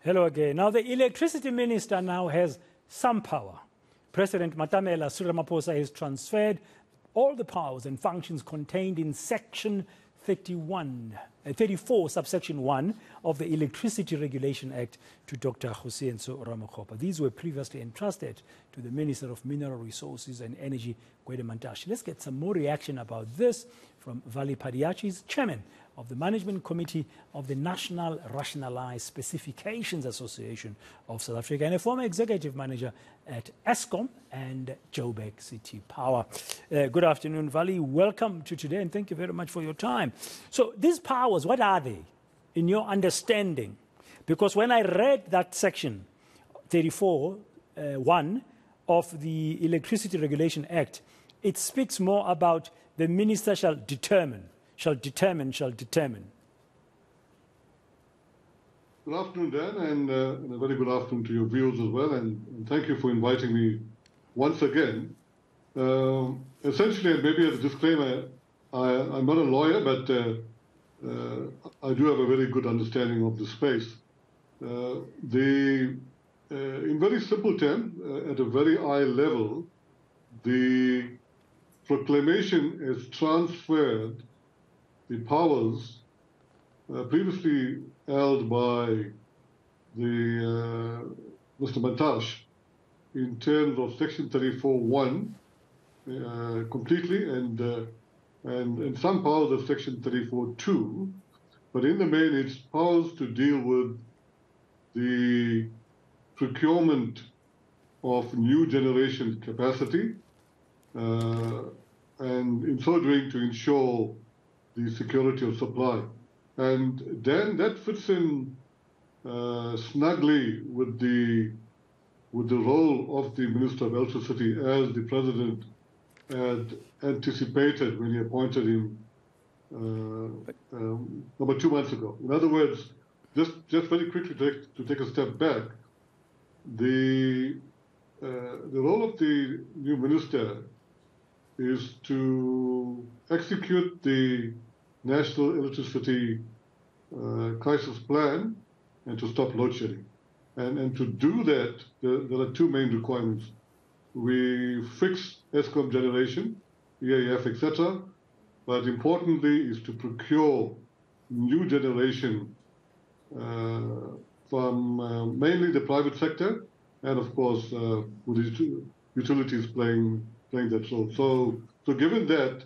Hello again. Now, the electricity minister now has some power. President Matamela Cyril Ramaphosa has transferred all the powers and functions contained in Section 34, subsection 1 of the Electricity Regulation Act to Dr. Kgosientsho Ramokgopa. These were previously entrusted to the Minister of Mineral Resources and Energy, Vally Padayachee. Let's get some more reaction about this from Vally Padayachee, Chairman of the Management Committee of the National Rationalized Specifications Association of South Africa and a former executive manager at Eskom and Joburg City Power. Good afternoon, Vally. Welcome to today and thank you very much for your time. So these powers, what are they in your understanding? Because when I read that section 34(1) of the Electricity Regulation Act, it speaks more about the minister shall determine. Good afternoon, Dan, and a very good afternoon to your viewers as well, and thank you for inviting me once again. Essentially, and maybe as a disclaimer, I'm not a lawyer, but I do have a very good understanding of the space. In very simple terms, at a very high level, the proclamation is transferred the powers previously held by the Mr. Mantash in terms of Section 34(1) completely, and some powers of Section 34(2), but in the main, it's powers to deal with the procurement of new generation capacity, and in so doing to ensure the security of supply. And then that fits in snugly with the role of the Minister of Electricity, as the President had anticipated when he appointed him about 2 months ago. In other words, just very quickly to take a step back, the role of the new minister is to execute the National Electricity Crisis Plan and to stop load shedding. And to do that, there are two main requirements. We fix Eskom generation, EAF, etc., but importantly is to procure new generation from mainly the private sector, and of course with the utilities playing that role. So given that,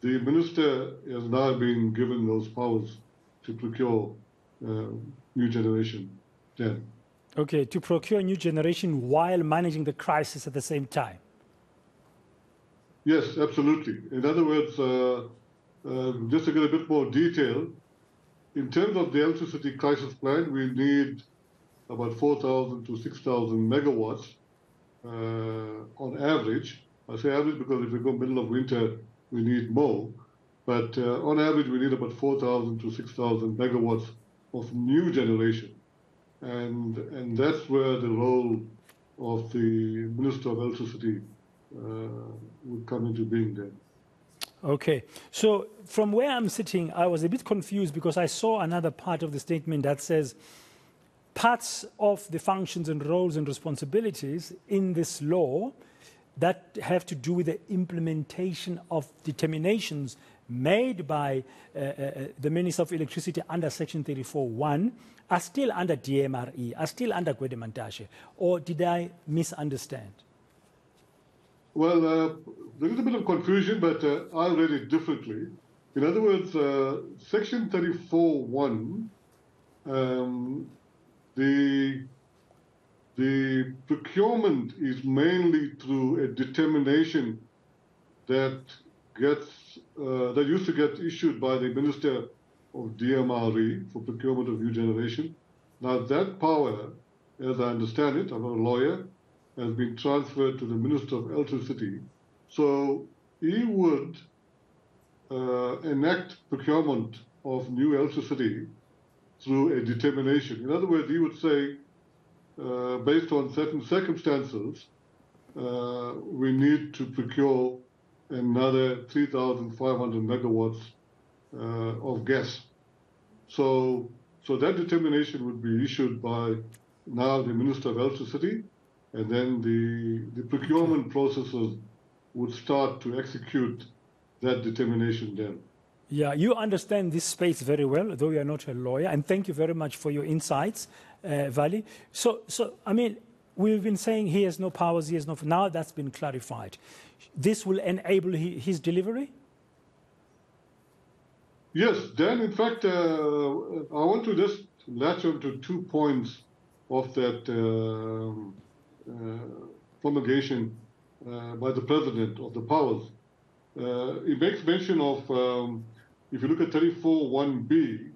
the minister has now been given those powers to procure new generation. Yeah. Okay, to procure new generation while managing the crisis at the same time. Yes, absolutely. In other words, just to get a bit more detail, in terms of the electricity crisis plan, we need about 4,000 to 6,000 megawatts on average. I say average because if we go middle of winter, we need more. But on average, we need about 4,000 to 6,000 megawatts of new generation. And that's where the role of the Minister of Electricity would come into being then. Okay, so from where I'm sitting, I was a bit confused because I saw another part of the statement that says parts of the functions and roles and responsibilities in this law that have to do with the implementation of determinations made by the Minister of Electricity under Section 34(1) are still under DMRE, are still under Vally Padayachee, or did I misunderstand? Well, there is a bit of confusion, but I'll read it differently. In other words, Section 34(1), the procurement is mainly through a determination that used to get issued by the Minister of DMRE for procurement of new generation. Now that power, as I understand it, I'm not a lawyer, has been transferred to the Minister of Electricity. So he would enact procurement of new electricity through a determination. In other words, he would say, based on certain circumstances, we need to procure another 3,500 megawatts of gas. So So that determination would be issued by now the Minister of Electricity, and then the procurement processes would start to execute that determination then. Yeah, you understand this space very well, though you are not a lawyer, and thank you very much for your insights, Vally. So, I mean, we've been saying he has no powers, he has no... Now that's been clarified. This will enable his delivery? Yes, Dan, in fact, I want to just latch on to 2 points of that promulgation by the President of the powers. He makes mention of, if you look at 34(1)(b),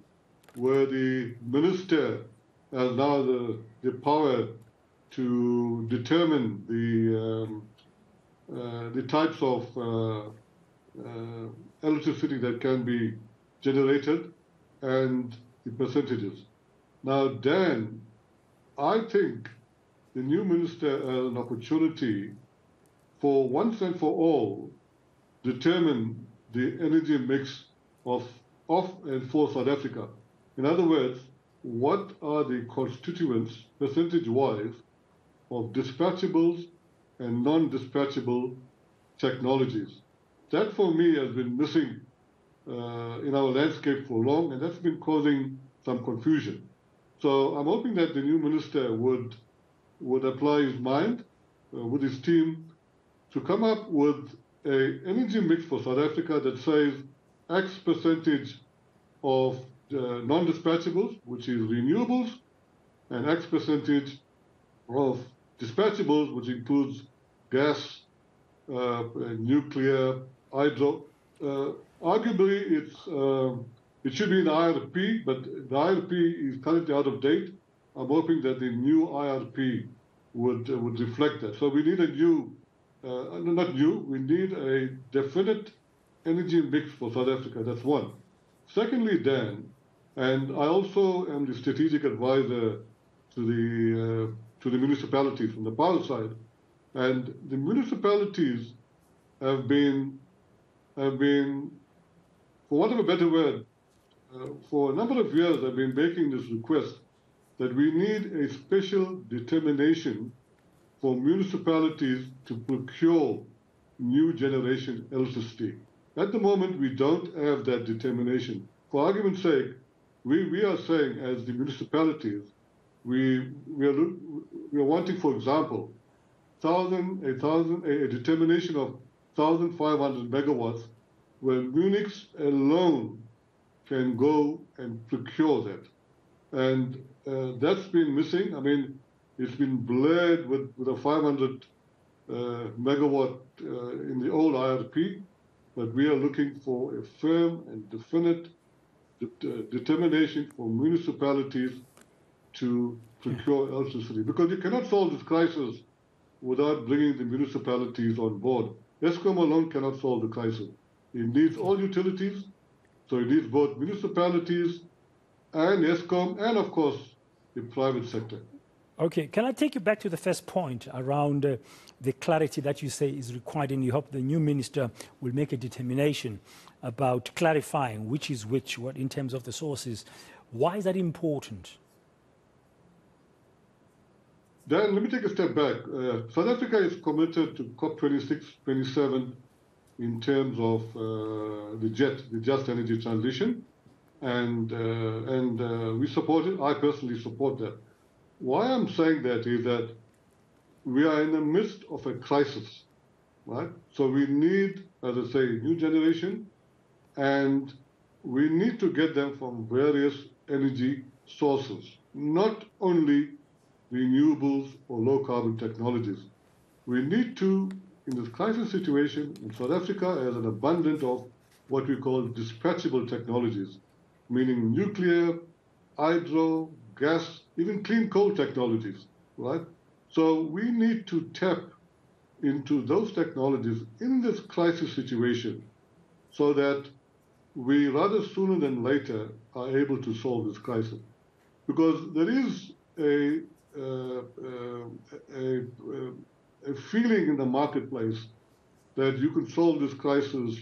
where the minister has now the power to determine the types of electricity that can be generated and the percentages. Now, Dan, I think the new minister has an opportunity for once and for all determine the energy mix of and for South Africa. In other words, what are the constituents, percentage-wise, of dispatchables and non-dispatchable technologies? That, for me, has been missing in our landscape for long, and that's been causing some confusion. So I'm hoping that the new minister would apply his mind with his team to come up with an energy mix for South Africa that says X percentage of non-dispatchables, which is renewables, and X percentage of dispatchables, which includes gas, nuclear, hydro. Arguably, it should be in the IRP, but the IRP is currently out of date. I'm hoping that the new IRP would reflect that. So we need a new, not new, we need a definite energy mix for South Africa. That's one. Secondly, Dan, and I also am the strategic advisor to the municipalities from the power side, and the municipalities have been, for want of a better word, for a number of years I've been making this request that we need a special determination for municipalities to procure new generation electricity. At the moment, we don't have that determination. For argument's sake, we are saying as the municipalities, we are wanting, for example, a determination of 1,500 megawatts, where Munich alone can go and procure that. And that's been missing. I mean, it's been blurred with a 500 megawatt in the old IRP, but we are looking for a firm and definite determination for municipalities to procure electricity, because you cannot solve this crisis without bringing the municipalities on board. ESCOM alone cannot solve the crisis. It needs all utilities, so it needs both municipalities and ESCOM, and of course, the private sector. Okay, can I take you back to the first point around the clarity that you say is required, and you hope the new minister will make a determination about clarifying which is which, what in terms of the sources. Why is that important? Dan, let me take a step back. South Africa is committed to COP26, 27 in terms of the just energy transition, and we support it. I personally support that. Why I'm saying that is that we are in the midst of a crisis, right? So we need, as I say, new generation, and we need to get them from various energy sources, not only renewables or low-carbon technologies. We need to, in this crisis situation, in South Africa has an abundance of what we call dispatchable technologies, meaning nuclear, hydro, gas, even clean coal technologies, right? So we need to tap into those technologies in this crisis situation so that we rather sooner than later are able to solve this crisis. Because there is a feeling in the marketplace that you can solve this crisis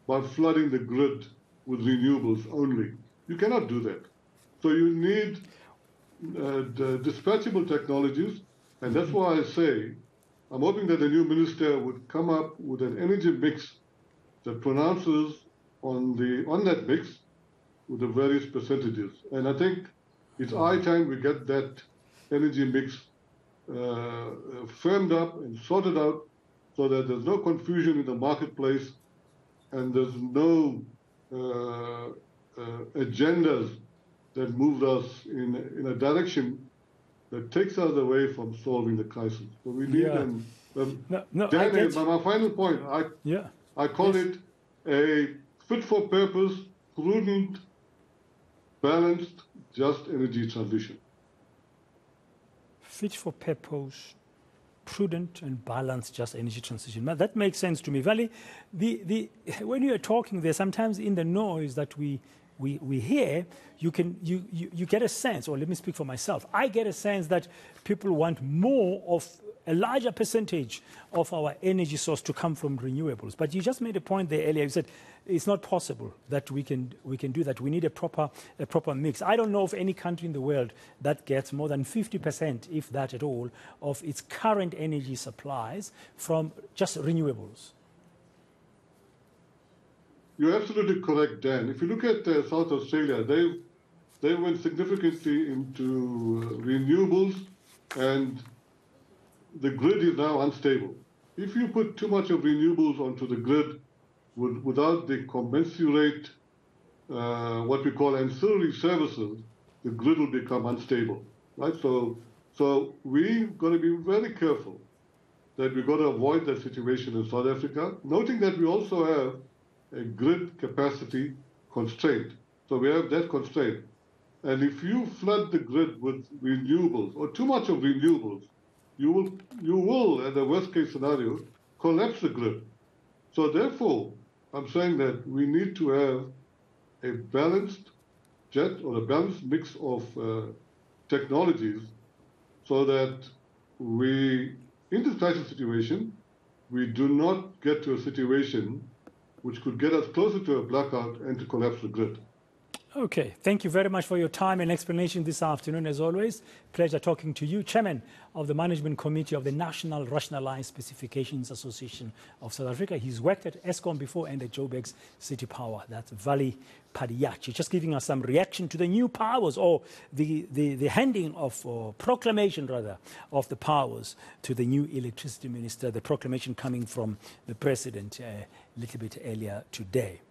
by flooding the grid with renewables only. You cannot do that. So you need the dispatchable technologies, and that's why I say I'm hoping that the new minister would come up with an energy mix that pronounces on that mix with the various percentages. And I think it's high time we get that energy mix firmed up and sorted out so that there's no confusion in the marketplace and there's no agendas that move us in a direction that takes us away from solving the crisis. So we need my final point, I call it a fit-for-purpose, prudent, balanced, just energy transition. Fit-for-purpose, prudent and balanced, just energy transition. That makes sense to me. Vally, when you are talking there, sometimes in the noise that we hear, you get a sense, or let me speak for myself, I get a sense that people want more of a larger percentage of our energy source to come from renewables. But you just made a point there earlier. You said it's not possible that we can do that. We need a proper mix. I don't know of any country in the world that gets more than 50%, if that at all, of its current energy supplies from just renewables. You're absolutely correct, Dan. If you look at South Australia, they went significantly into renewables, and the grid is now unstable. If you put too much of renewables onto the grid without the commensurate, what we call ancillary services, the grid will become unstable, right? So we're going to be very careful that we've got to avoid that situation in South Africa, noting that we also have a grid capacity constraint. So we have that constraint. And if you flood the grid with renewables, or too much of renewables, you will, in the worst case scenario, collapse the grid. So therefore, I'm saying that we need to have a balanced a balanced mix of technologies so that in this crisis situation, we do not get to a situation which could get us closer to a blackout and to collapse the grid. Okay, thank you very much for your time and explanation this afternoon. As always, pleasure talking to you, Chairman of the Management Committee of the National Rationalized Specifications Association of South Africa. He's worked at Eskom before and at Joburg's City Power. That's Vally Padayachee, just giving us some reaction to the new powers, or the handing of, or proclamation rather, of the powers to the new electricity minister, the proclamation coming from the president a little bit earlier today.